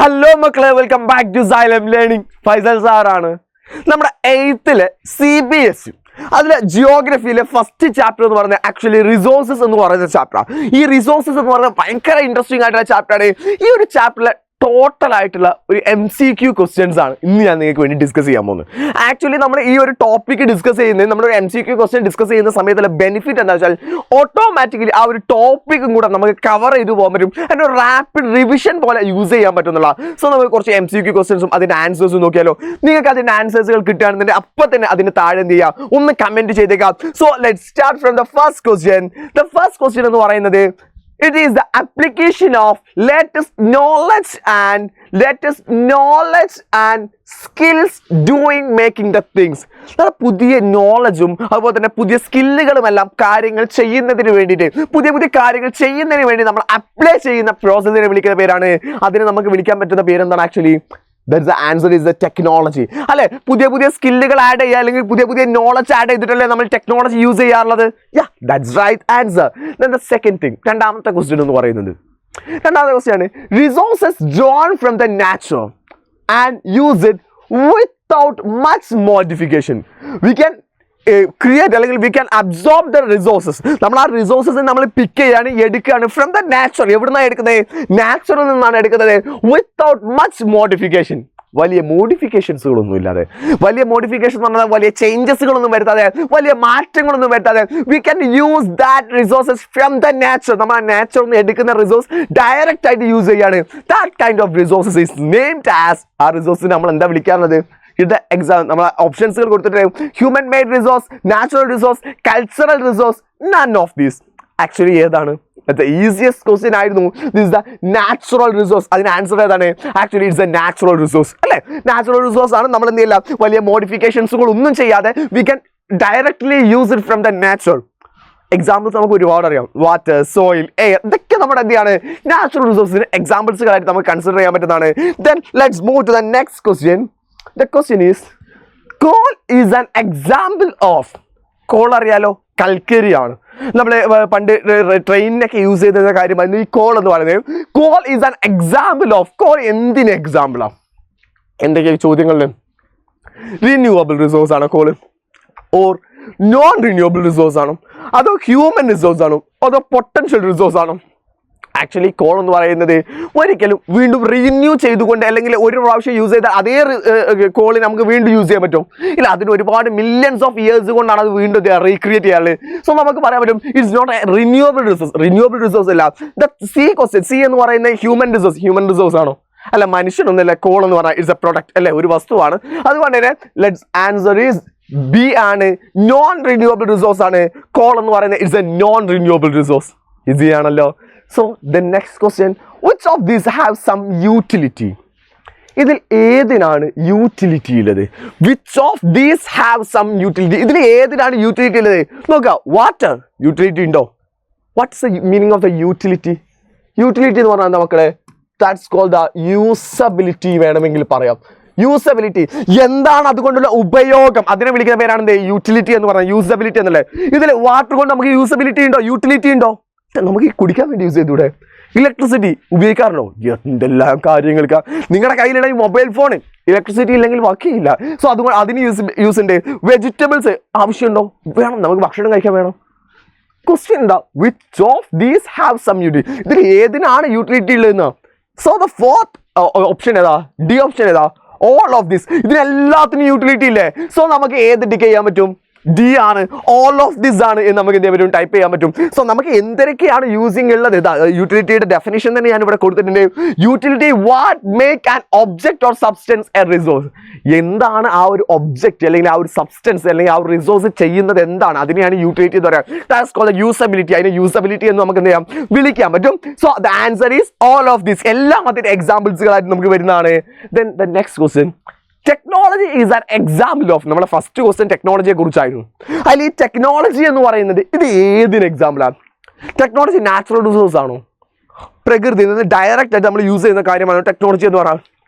Hello മക്കളെ, welcome back to Xylem learning. Faisal സാറാണ്. നമ്മുടെ 8th CBSE അതിലെ ജിയോഗ്രഫിയിലെ ഫസ്റ്റ് ചാപ്റ്റർ എന്ന് പറയുന്നത് ആക്ച്വലി റിസോഴ്സസ് എന്ന് പറയുന്ന ചാപ്റ്ററാണ്. ഈ റിസോഴ്സസ് എന്ന് പറയുന്നത് ഭയങ്കര ഇൻട്രസ്റ്റിംഗ് ആയിട്ടുള്ള ചാപ്റ്ററാണ്. ഈ ഒരു ചാപ്റ്ററിലെ ടോട്ടൽ ആയിട്ടുള്ള ഒരു MCQ ക്വസ്റ്റ്യൻസ് ആണ് ഇന്ന് ഞാൻ നിങ്ങൾക്ക് വേണ്ടി ഡിസ്കസ് ചെയ്യാൻ പോകുന്നത്. ആക്ച്വലി നമ്മൾ ഈ ഒരു ടോപ്പിക് ഡിസ്കസ് ചെയ്യുന്നത് നമ്മുടെ MCQ ക്വസ്റ്റ്യൻ ഡിസ്കസ് ചെയ്യുന്ന സമയത്തുള്ള ബെനിഫിറ്റ് എന്താ വെച്ചാൽ ഓട്ടോമാറ്റിക്കലി ആ ഒരു ടോപ്പിക്കും കൂടെ നമുക്ക് കവർ ചെയ്ത് പോകാൻ പറ്റും. അതിൻ്റെ ഒരു റാപ്പിഡ് റിവിഷൻ പോലെ യൂസ് ചെയ്യാൻ പറ്റുന്നുള്ള. സോ നമുക്ക് കുറച്ച് MCQ ക്വസ്റ്റ്യൻസും അതിൻ്റെ ആൻസേഴ്സും നോക്കിയാലോ. നിങ്ങൾക്ക് അതിൻ്റെ ആൻസേഴ്സുകൾ കിട്ടുകയാണെന്നുണ്ടെങ്കിൽ അപ്പം തന്നെ അതിന് താഴെ എന്ത് ചെയ്യുക, ഒന്ന് കമൻറ്റ് ചെയ്തേക്കാം. So let start from the first question. The first question എന്ന് പറയുന്നത് it is the application of latest knowledge and skills doing making the things. പുതിയ നോളജും അതുപോലെ തന്നെ പുതിയ സ്കില്ലുകളും എല്ലാം കാര്യങ്ങൾ ചെയ്യുന്നതിന് വേണ്ടിയിട്ട് പുതിയ കാര്യങ്ങൾ ചെയ്യുന്നതിന് വേണ്ടി നമ്മൾ അപ്ലൈ ചെയ്യുന്ന പ്രോസസ്സിനെ വിളിക്കുന്ന പേരാണ്. അതിന് നമുക്ക് വിളിക്കാൻ പറ്റുന്ന പേരെന്താണ്? Actually the answer is the technology. അല്ലെ, പുതിയ സ്കില്ലുകൾ ആഡ് ചെയ്യുക അല്ലെങ്കിൽ പുതിയ നോളജ് ആഡ് ചെയ്തിട്ടല്ലേ നമ്മൾ ടെക്നോളജി യൂസ് ചെയ്യാറുള്ളത്. Yeah, that's right answer. Then the second thing, രണ്ടാമത്തെ ക്വസ്റ്റ്യൻ എന്ന് പറയുന്നത് resources drawn from the nature and use it without much modification. We can create അല്ലെങ്കിൽ we can absorb the resources. നമ്മൾ ആ resources നമ്മൾ പിക്ക് ചെയ്യാണ്, എടുക്കുകയാണ് ഫ്രം ദ നാച്ചുറൽ. എവിടുന്നാണ് എടുക്കുന്നത്? നാച്ചുറൽ നിന്നാണ് എടുക്കുന്നത്. വിത്തൗട്ട് മച്ച് മോഡിഫിക്കേഷൻ, വലിയ മോഡിഫിക്കേഷൻസുകളൊന്നും ഇല്ലാതെ, വലിയ മോഡിഫിക്കേഷൻ എന്ന് പറഞ്ഞാൽ വലിയ ചേഞ്ചസുകളൊന്നും വരുത്താതെ, വലിയ മാറ്റങ്ങളൊന്നും വരുത്താതെ we can use that resources from the natural. നമ്മൾ ആ നാച്ചുറൽ നിന്ന് എടുക്കുന്ന റിസോഴ്സ് ഡയറക്റ്റ് ആയിട്ട് യൂസ് ചെയ്യാണ്. That kind of resources is named as. ആ റിസോഴ്സിന് നമ്മൾ എന്താ വിളിക്കാറുള്ളത്? ഇത് എക്സാം നമ്മൾ ഓപ്ഷൻസുകൾ കൊടുത്തിട്ട് human made resource, natural resource, cultural resource, none of these. Actually ഏതാണ്? ഈസിയസ്റ്റ് ക്വസ്റ്റ്യൻ ആയിരുന്നു. This is the natural resource. അതിന് ആൻസർ ഏതാണ്? Actually it's A natural resource അല്ലേ. നാച്ചുറൽ റിസോഴ്സ് ആണ്. നമ്മൾ എന്ത് ചെയ്യില്ല, വലിയ മോഡിഫിക്കേഷൻസുകൾ ഒന്നും ചെയ്യാതെ we can directly use it from the natural. Examples നമുക്ക് ഒരുപാട് അറിയാം. വാട്ടർ, സോയിൽ, എയർ, ഇതൊക്കെ നമ്മുടെ എന്താണ് നാച്ചുറൽ റിസോഴ്സിന് എക്സാമ്പിൾസുകളായിട്ട് നമുക്ക് കൺസിഡർ ചെയ്യാൻ പറ്റുന്നതാണ്. Then let's move to the next question. The question is, coal is an example of. Coal അറിയാലോ, കൽക്കരിയാണ്. നമ്മൾ പണ്ട് ട്രെയിനിനൊക്കെ യൂസ് ചെയ്തിരുന്ന കാര്യമായിരുന്നു ഈ കോൾ എന്ന് പറയുന്നത്. Call is an example of. Call എന്തിന് എക്സാമ്പിളാണ്? എന്തൊക്കെയാണ് ചോദ്യങ്ങളിൽ? റിന്യൂവബിൾ റിസോഴ്സ് ആണോ call? Or non renewable resource ആണോ? അതോ ഹ്യൂമൻ റിസോഴ്സ് ആണോ? അതോ പൊട്ടൻഷ്യൽ റിസോഴ്സ് ആണോ? ആക്ച്വലി കോൾ എന്ന് പറയുന്നത് ഒരിക്കലും വീണ്ടും റിന്യൂ ചെയ്തുകൊണ്ട് അല്ലെങ്കിൽ ഒരു പ്രാവശ്യം യൂസ് ചെയ്താൽ അതേ കോളിന് നമുക്ക് വീണ്ടും യൂസ് ചെയ്യാൻ പറ്റും ഇല്ല. അതിന് ഒരുപാട് മില്യൺസ് ഓഫ് ഇയേഴ്സ് കൊണ്ടാണ് അത് വീണ്ടും റീക്രിയേറ്റ് ചെയ്യാറുള്ളത്. സോ നമുക്ക് പറയാൻ പറ്റും it's not a renewable resource. Renewable resource അല്ല. ദ സി ക്വസ്റ്റ്യൻ, സി എന്ന് പറയുന്നത് ഹ്യൂമൻ റിസോഴ്സ് ആണോ? അല്ല, മനുഷ്യനൊന്നുമല്ല. കോൾ എന്ന് പറഞ്ഞാൽ ഇറ്റ്സ് എ പ്രൊഡക്റ്റ് അല്ലെ, ഒരു വസ്തുവാണ്. അതുകൊണ്ട് തന്നെ ലെറ്റ്സ് ആൻസർ ഈസ് ബി ആണ്. നോൺ റിന്യൂവബിൾ റിസോഴ്സ് ആണ് കോൾ എന്ന് പറയുന്നത്. It's A non renewable resource. Easy ആണല്ലോ. So the next question, which of these have some utility? ഇതിൽ ഏതിനാണ് യൂട്ടിലിറ്റി ഉള്ളത്? Which of these have some utility? ഇതിൽ ഏതിനാണ് യൂട്ടിലിറ്റി ഉള്ളത്? നോക്കുക, വാട്ടർ യൂട്ടിലിറ്റി ഉണ്ടോ? What's the meaning of the utility? Utility എന്ന് പറഞ്ഞാൽ മക്കളെ ദാറ്റ്സ് കോൾഡ് ദ യൂസബിലിറ്റി വേണമെങ്കിൽ പറയാം. യൂസബിലിറ്റി എന്താണ്? അതുകൊണ്ടുള്ള ഉപയോഗം, അതിനെ വിളിക്കുന്ന പേരാണ് യൂട്ടിലിറ്റി എന്ന് പറഞ്ഞാൽ. യൂസബിലിറ്റി എന്നല്ലേ. ഇതിൽ വാട്ടർ കൊണ്ട് നമുക്ക് യൂസബിലിറ്റി ഉണ്ടോ? യൂട്ടിലിറ്റി ഉണ്ടോ? നമുക്ക് കുടിക്കാൻ വേണ്ടി യൂസ് ചെയ്തൂടെ? ഇലക്ട്രിസിറ്റി ഉപയോഗിക്കാറുണ്ടോ? എന്തെല്ലാം കാര്യങ്ങൾക്ക്. നിങ്ങളുടെ കയ്യിലുള്ള ഈ മൊബൈൽ ഫോൺ ഇലക്ട്രിസിറ്റി ഇല്ലെങ്കിൽ വർക്ക് ചെയ്യില്ല. സോ അതുകൊണ്ട് അതിന് യൂസ് ഉണ്ട്. വെജിറ്റബിൾസ് ആവശ്യമുണ്ടോ? വേണം, നമുക്ക് ഭക്ഷണം കഴിക്കാൻ വേണം. ക്വസ്റ്റ്യൻ എന്താ? Which of these have some utility? ഇതിൽ ഏതിനാണ് യൂട്ടിലിറ്റി ഉള്ളതെന്ന്. സോ ദ ഫോർത്ത് ഓപ്ഷൻ ഏതാ? ഡി ഓപ്ഷൻ ഏതാ? All of this. ഇതിനെല്ലാത്തിനും യൂട്ടിലിറ്റി ഇല്ലേ? സോ നമുക്ക് ഏത് ടിക്ക് ചെയ്യാൻ പറ്റും? ഡി ആണ്. ഓൾ ഓഫ് ദിസ് ആണ് എന്ന് നമുക്ക് എന്ത് ചെയ്യാൻ പറ്റും? ടൈപ്പ് ചെയ്യാൻ പറ്റും. സോ നമുക്ക് എന്തൊക്കെയാണ് യൂസിങ് ഉള്ളത്? യൂട്ടിലിറ്റിയുടെ ഡെഫിനിഷൻ തന്നെ ഞാൻ ഇവിടെ കൊടുത്തിട്ടുണ്ട്. Utility what make an object or substance A resource. എന്താണ് ആ ഒരു ഒബ്ജക്റ്റ് അല്ലെങ്കിൽ ആ ഒരു സബ്സ്റ്റൻസ് അല്ലെങ്കിൽ ആ ഒരു റിസോഴ്സ് ചെയ്യുന്നത് എന്താണ്? അതിനെയാണ് യൂട്ടിലിറ്റി എന്ന് പറയുക. That's called usability. അതിന് യൂസബിലിറ്റി എന്ന് നമുക്ക് എന്ത് ചെയ്യാം? വിളിക്കാൻ പറ്റും. So the answer is all of this. എല്ലാം അതിന്റെ എക്സാമ്പിൾസുകളായിട്ട് നമുക്ക് വരുന്നതാണ്. Then the next question, technology is an example of. നമ്മുടെ ഫസ്റ്റ് ക്വസ്റ്റ്യൻ ടെക്നോളജിയെ കുറിച്ചായിരുന്നു. അതിൽ ഈ ടെക്നോളജി എന്ന് പറയുന്നത് ഇത് ഏതിന് എക്സാമ്പിളാണ്? ടെക്നോളജി നാച്ചുറൽ റിസോഴ്സ് ആണോ? പ്രകൃതി ഡയറക്റ്റ് ആയിട്ട് നമ്മൾ യൂസ് ചെയ്യുന്ന കാര്യമാണോ ടെക്നോളജി എന്ന് പറഞ്ഞാൽ?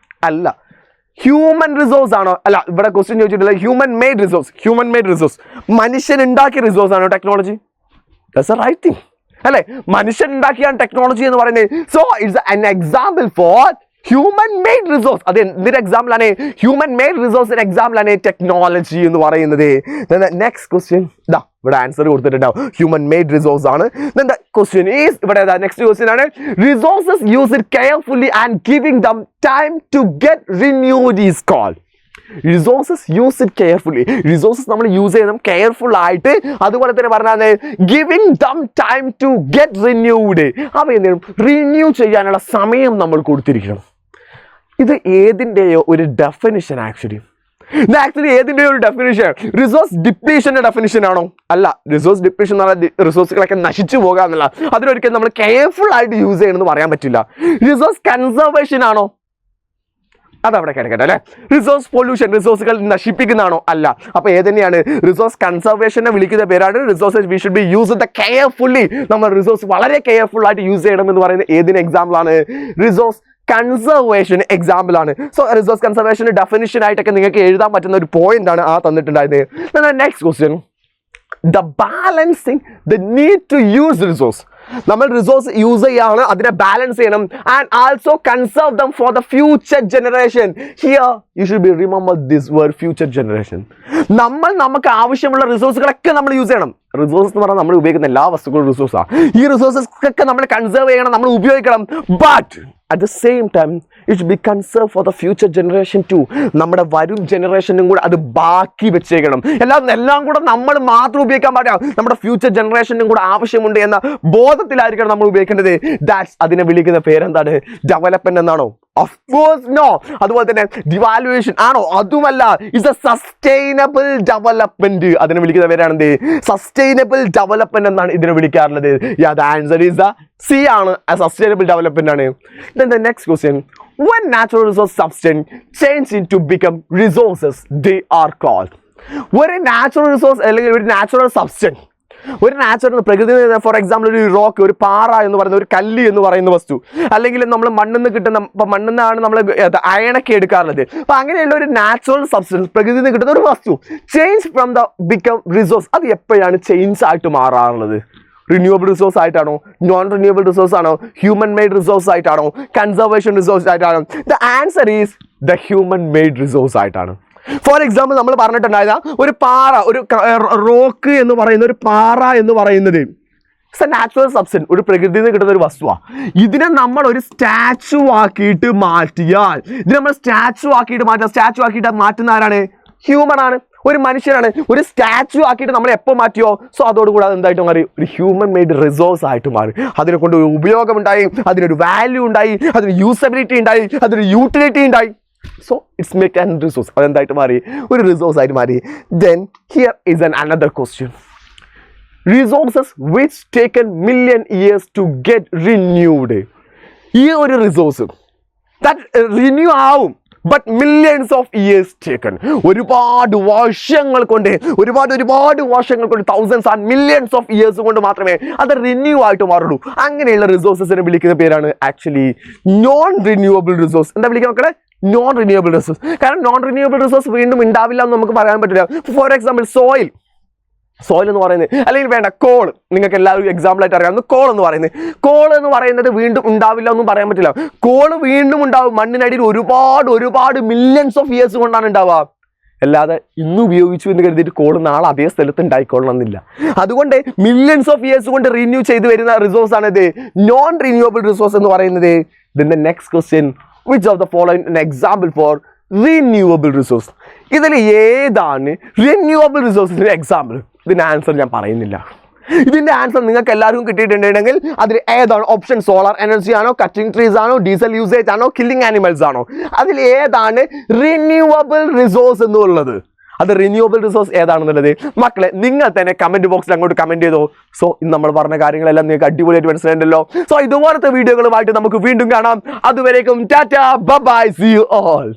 അല്ല. ഹ്യൂമൻ റിസോഴ്സ് ആണോ? അല്ല. ഇവിടെ ക്വസ്റ്റ്യൻ ചോദിച്ചിട്ടില്ല. Human made resource. മനുഷ്യൻ ഉണ്ടാക്കിയ റിസോഴ്സ് ആണോ technology? That's a right thing അല്ലേ? മനുഷ്യൻ ഉണ്ടാക്കിയാണ് ടെക്നോളജി എന്ന് പറയുന്നത്. So it's an example for human made resource, അത് എന്തൊരു എക്സാമ്പിൾ ആണ്? ഹ്യൂമൻ മെയ്ഡ് റിസോഴ്സിന്റെ എക്സാമ്പിൾ ആണ് ടെക്നോളജി എന്ന് പറയുന്നത്. നെക്സ്റ്റ് ക്വസ്റ്റ്യൻ ഇതാ ഇവിടെ ആൻസർ കൊടുത്തിട്ടുണ്ടാവും, ഹ്യൂമൻ മെയ്ഡ് റിസോഴ്സ് ആണ്. ക്വസ്റ്റ്യൻ ഈസ് ഇവിടെ നെക്സ്റ്റ് ക്വസ്റ്റ്യൻ ആണ്, resources used carefully and giving them time to get renewed is called. Resources use it carefully, resources നമ്മൾ യൂസ് ചെയ്യണം കെയർഫുൾ ആയിട്ട്. അതുപോലെ തന്നെ പറഞ്ഞാൽ giving them time to get renewed, അവ എന്തെങ്കിലും റിന്യൂ ചെയ്യാനുള്ള സമയം നമ്മൾ കൊടുത്തിരിക്കണം. ഇത് ഏതിൻ്റെയോ ഒരു ഡെഫിനിഷൻ ആക്ച്വലി ഏതിൻ്റെ ഒരു ഡെഫിനിഷൻ? റിസോഴ്സ് ഡിപ്ലീഷന്റെ ഡെഫിനിഷൻ ആണോ? അല്ല. റിസോഴ്സ് ഡിപ്ലീഷൻ എന്ന് പറഞ്ഞാൽ റിസോഴ്സുകളൊക്കെ നശിച്ചു പോകുക എന്നല്ല, അതിനൊരിക്കലും നമ്മൾ കെയർഫുൾ ആയിട്ട് യൂസ് ചെയ്യണമെന്ന് പറയാൻ പറ്റില്ല. റിസോഴ്സ് കൺസർവേഷൻ ആണോ? അതവിടെ കിടക്കട്ടെ അല്ലെ. റിസോഴ്സ് പൊല്യൂഷൻ, റിസോഴ്സുകൾ നശിപ്പിക്കുന്നതാണോ? അല്ല. അപ്പൊ ഏതന്നെയാണ്? റിസോഴ്സ് കൺസർവേഷനെ വിളിക്കുന്ന പേരാണ് resources we should be use the carefully. നമ്മൾ റിസോഴ്സ് വളരെ കെയർഫുൾ ആയിട്ട് യൂസ് ചെയ്യണം എന്ന് പറയുന്നത് ഏതിന് എക്സാമ്പിൾ ആണ്? റിസോഴ്സ് കൺസർവേഷൻ എക്സാമ്പിൾ ആണ്. സോ റിസോഴ്സ് കൺസർവേഷൻ ഡെഫിനിഷൻ ആയിട്ടൊക്കെ നിങ്ങൾക്ക് എഴുതാൻ പറ്റുന്ന ഒരു പോയിന്റ് ആണ് ആ തന്നിട്ടുണ്ടായത്. Next question, the balancing the need to use resource. നമ്മൾ റിസോഴ്സ് യൂസ് ചെയ്യാണ്, അതിനെ ബാലൻസ് ചെയ്യണം. And also conserve them for the future generation. Here you should be remember this word, future generation. നമുക്ക് ആവശ്യമുള്ള റിസോഴ്സുകളൊക്കെ നമ്മൾ യൂസ് ചെയ്യണം. റിസോഴ്സ് എന്ന് പറഞ്ഞാൽ നമ്മൾ ഉപയോഗിക്കുന്ന എല്ലാ വസ്തുക്കളും റിസോഴ്സാണ്. ഈ റിസോഴ്സസ് ഒക്കെ നമ്മൾ കൺസർവ് ചെയ്യണം, നമ്മൾ ഉപയോഗിക്കണം. But at the same time it should be conserved for the future generation too. നമ്മുടെ വരും ജനറേഷനും കൂടെ അത് ബാക്കി വെച്ചേക്കണം. എല്ലാം കൂടെ നമ്മൾ മാത്രം ഉപയോഗിക്കാൻ പാടില്ല, നമ്മുടെ ഫ്യൂച്ചർ ജനറേഷനും കൂടെ ആവശ്യമുണ്ട് എന്ന ബോധത്തിലായിരിക്കണം നമ്മൾ ഉപയോഗിക്കേണ്ടത്. ദാറ്റ്സ് അതിനെ വിളിക്കുന്ന പേരെന്താണ്? ഡെവലപ്മെന്റ് എന്നാണോ? Of course no. അതുപോലെ തന്നെ ഡിവാലുവേഷൻ ആണോ? അതുമല്ല. It's A sustainable development. അതിനെ വിളിക്കുന്ന പേരാണെന്ത്? സസ്റ്റൈനബിൾ ഡെവലപ്മെന്റ് എന്നാണ് ഇതിനെ വിളിക്കാറുള്ളത്. The answer is the C ആണ്, സസ്റ്റൈനബിൾ ഡെവലപ്മെന്റ് ആണ്. Then the next question, when natural resource substance change into become resources, they are called. ഒരു നാച്ചുറൽ റിസോഴ്സ് അല്ലെങ്കിൽ ഒരു നാച്ചുറൽ സബ്സ്റ്റൻസ്, ഒരു നാച്ചുറൽ പ്രകൃതി, ഫോർ എക്സാമ്പിൾ ഒരു റോക്ക്, ഒരു പാറ എന്ന് പറയുന്ന, ഒരു കല്ല് എന്ന് പറയുന്ന വസ്തു, അല്ലെങ്കിൽ നമ്മൾ മണ്ണിൽ നിന്ന് കിട്ടുന്ന, മണ്ണിൽ നിന്നാണ് നമ്മൾ അയണൊക്കെ എടുക്കാറുള്ളത്. അപ്പൊ അങ്ങനെയുള്ള ഒരു നാച്ചുറൽ സബ്സ്റ്റൻസ്, പ്രകൃതിയിൽ നിന്ന് കിട്ടുന്ന ഒരു വസ്തു, change from the become resource, അത് എപ്പോഴാണ് ചേഞ്ച് ആയിട്ട് മാറാറുള്ളത്? റിന്യൂവബിൾ റിസോഴ്സ് ആയിട്ടാണോ? നോൺ റിന്യൂവബിൾ റിസോഴ്സ് ആണോ? ഹ്യൂമൻ മെയ്ഡ് റിസോഴ്സ് ആയിട്ടാണോ? കൺസർവേഷൻ റിസോഴ്സ് ആയിട്ടാണോ? The answer is the human made resource ആയിട്ടാണ്. ഫോർ എക്സാമ്പിൾ നമ്മൾ പറഞ്ഞിട്ടുണ്ടായത് ഒരു പാറ, ഒരു റോക്ക് എന്ന് പറയുന്ന, ഒരു പാറ എന്ന് പറയുന്നത് ഇറ്റ്സ് എ നാച്ചുറൽ സബ്സ്റ്റൻസ്, ഒരു പ്രകൃതിയിൽ നിന്ന് കിട്ടുന്ന ഒരു വസ്തുവാണ്. ഇതിനെ നമ്മൾ ഒരു സ്റ്റാച്ചു ആക്കിയിട്ട് മാറ്റിയാൽ, ഇതിനെ നമ്മൾ സ്റ്റാച്ചു ആക്കിയിട്ട് മാറ്റുന്ന ആരാണ്? ഹ്യൂമൻ ആണ്, ഒരു മനുഷ്യനാണ്. ഒരു സ്റ്റാച്ചു ആക്കിയിട്ട് നമ്മൾ എപ്പോൾ മാറ്റിയോ, സോ അതോടുകൂടി അത് എന്തായിട്ട് മാറി? ഒരു ഹ്യൂമൻ മെയ്ഡ് റിസോഴ്സ് ആയിട്ട് മാറി. അതിനെ കൊണ്ട് ഒരു ഉപയോഗം ഉണ്ടായി, അതിനൊരു വാല്യൂ ഉണ്ടായി, അതിന് യൂസബിലിറ്റി ഉണ്ടായി, അതിന് യൂട്ടിലിറ്റി ഉണ്ടായി. So it's make an resource. അതെന്തായിട്ട് മാറി? ഒരു റിസോഴ്സ് ആയിട്ട് മാറി. Then here is an another question, resources which taken million years to get renewed. ഈ ഒരു റിസോഴ്സ് ദാറ്റ് റിന്യൂ ആവും, but millions of years taken. ഒരുപാട് വർഷങ്ങൾ കൊണ്ട്, thousands and millions of years കൊണ്ട് മാത്രമേ അത് റിന്യൂ ആയിട്ട് മാറുള്ളൂ. അങ്ങനെയുള്ള റിസോഴ്സസിനെ വിളിക്കുന്ന പേരാണ് ആക്ച്വലി നോൺ റിന്യൂവബിൾ റിസോഴ്സ്. എന്താ വിളിക്കുക മക്കളെ? Non renewable resource. കാരണം നോൺ റിന്യൂവബിൾ റിസോഴ്സ് വീണ്ടും ഉണ്ടാവില്ല എന്ന് നമുക്ക് പറയാൻ പറ്റില്ല. ഫോർ എക്സാമ്പിൾ സോയിൽ എന്ന് പറയുന്നത്, അല്ലെങ്കിൽ വേണ്ട കോൾ, നിങ്ങൾക്ക് എല്ലാവരും എക്സാമ്പിൾ ആയിട്ട് അറിയാവുന്ന കോൾ എന്ന് പറയുന്നത് വീണ്ടും ഉണ്ടാവില്ല എന്നും പറയാൻ പറ്റില്ല. കോൾ വീണ്ടും ഉണ്ടാവും, മണ്ണിനടിയിൽ ഒരുപാട് മില്യൺസ് ഓഫ് ഇയേഴ്സ് കൊണ്ടാണ് ഉണ്ടാവുക. അല്ലാതെ ഇന്ന് ഉപയോഗിച്ചു എന്ന് കരുതിയിട്ട് കോൾ നാളെ അതേ സ്ഥലത്ത് ഉണ്ടായിക്കൊള്ളണമെന്നില്ല. അതുകൊണ്ട് മില്യൺസ് ഓഫ് ഇയേഴ്സ് കൊണ്ട് റിന്യൂ ചെയ്ത് വരുന്ന റിസോഴ്സ് ആണ് ഇത് നോൺ റിന്യൂവബിൾ റിസോഴ്സ് എന്ന് പറയുന്നത്. Then the next question, which of the following an example for renewable resource? ഇതിൽ ഏതാണ് റിന്യൂവബിൾ റിസോഴ്സിന്റെ എക്സാമ്പിൾ? ഇതിന്റെ ആൻസർ ഞാൻ പറയുന്നില്ല. ഇതിന്റെ ആൻസർ നിങ്ങൾക്ക് എല്ലാവർക്കും കിട്ടിയിട്ടുണ്ടെങ്കിൽ അതിൽ ഏതാണ് ഓപ്ഷൻ? സോളാർ എനർജി ആണോ, കട്ടിംഗ് ട്രീസ് ആണോ, ഡീസൽ യൂസേജ് ആണോ, കില്ലിംഗ് ആനിമൽസ് ആണോ? അതിൽ ഏതാണ് റിന്യൂവബിൾ റിസോഴ്സ് എന്നുള്ളത്? അത് റിന്യൂവബിൾ റിസോഴ്സ് ഏതാണെന്നുള്ളത് മക്കളെ നിങ്ങൾ തന്നെ കമന്റ് ബോക്സിൽ അങ്ങോട്ട് കമന്റ് ചെയ്തോ. സോ ഇന്ന് നമ്മൾ പറഞ്ഞ കാര്യങ്ങളെല്ലാം നിങ്ങൾക്ക് അടിപൊളിയായിട്ട് മനസ്സിലായിട്ടുണ്ടല്ലോ. സോ ഇതുപോലത്തെ വീഡിയോകളുമായിട്ട് നമുക്ക് വീണ്ടും കാണാം. അതുവരേക്കും tata, bye bye, see you all.